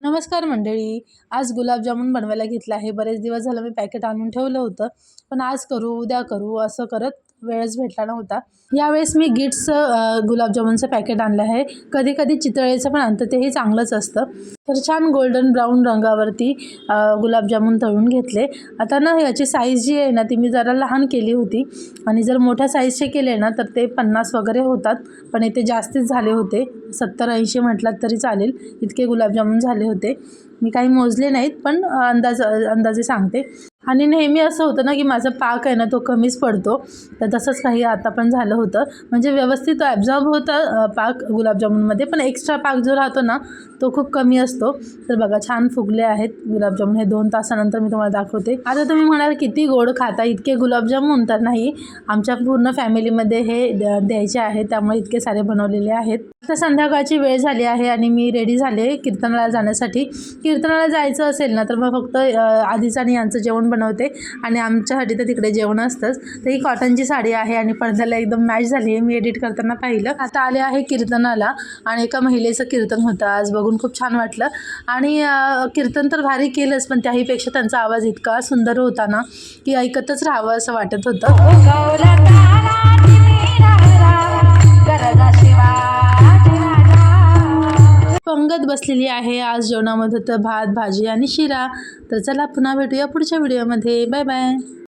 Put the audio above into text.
नमस्कार मंडळी. आज गुलाबजामुन बनवायला घेतला आहे. बरेच दिवस झालं मी पॅकेट आणून ठेवलं होतं, पण आज करू उद्या करू असं करत वेळच भेटला नव्हता. यावेळेस मी गिट्सचं गुलाबजामुनचं पॅकेट आणलं आहे. कधी कधी चितळेचं पण आणतं, तेही चांगलंच असतं. तर छान गोल्डन ब्राऊन रंगावरती गुलाबजामुन तळून घेतले. आता ना याची साईज जी आहे ना ती मी जरा लहान केली होती, आणि जर मोठ्या साईजचे केले ना तर ते 50 वगैरे होतात, पण इथे जास्तीच झाले होते. 70-80 म्हटलात तरी चालेल, इतके गुलाबजामुन झाले होते. मी काही मोजले नाहीत, पण अंदाजे सांगते. आणि नेहमी असं होतं ना की माझा पाक आहे ना तो कमीच पडतो, तर तसंच काही आता पण झालं होतं. म्हणजे व्यवस्थित ॲब्झॉर्ब होतं पाक गुलाबजामुनमध्ये, पण एक्स्ट्रा पाक जो राहतो ना तो खूप कमी असतो. तर बघा छान फुगले आहेत गुलाबजामुन. हे 2 तासानंतर मी तुम्हाला दाखवते. आता तुम्ही म्हणाल किती गोड खाता इतके गुलाबजामुन, तर नाही, आमच्या पूर्ण फॅमिलीमध्ये हे द्यायचे आहेत, त्यामुळे इतके सारे बनवलेले आहेत. आता संध्याकाळची वेळ झाली आहे आणि मी रेडी झाले कीर्तनाला जाण्यासाठी. कीर्तनाला जायचं असेल ना तर मग फक्त आधीच आणि यांचं जेवण बनवते, आणि आमच्यासाठी तर तिकडे जेवण असतंच. तर ही कॉटनची साडी आहे आणि पडद्याला एकदम मॅच झाली आहे. मी एडिट करताना पाहिलं. आता आले आहे कीर्तनाला, आणि एका महिलेचं कीर्तन होतं आज. बघून खूप छान वाटलं. आणि कीर्तन तर भारी केलंच, पण त्याहीपेक्षा त्यांचा आवाज इतका सुंदर होता ना की ऐकतच राहावं असं वाटत होतं. पंगत बसलेली आहे. आज जेवणामध्ये होतं भात, भाजी आणि शिरा. तर चला पुन्हा भेटूया पुढच्या व्हिडिओमध्ये. Bye bye.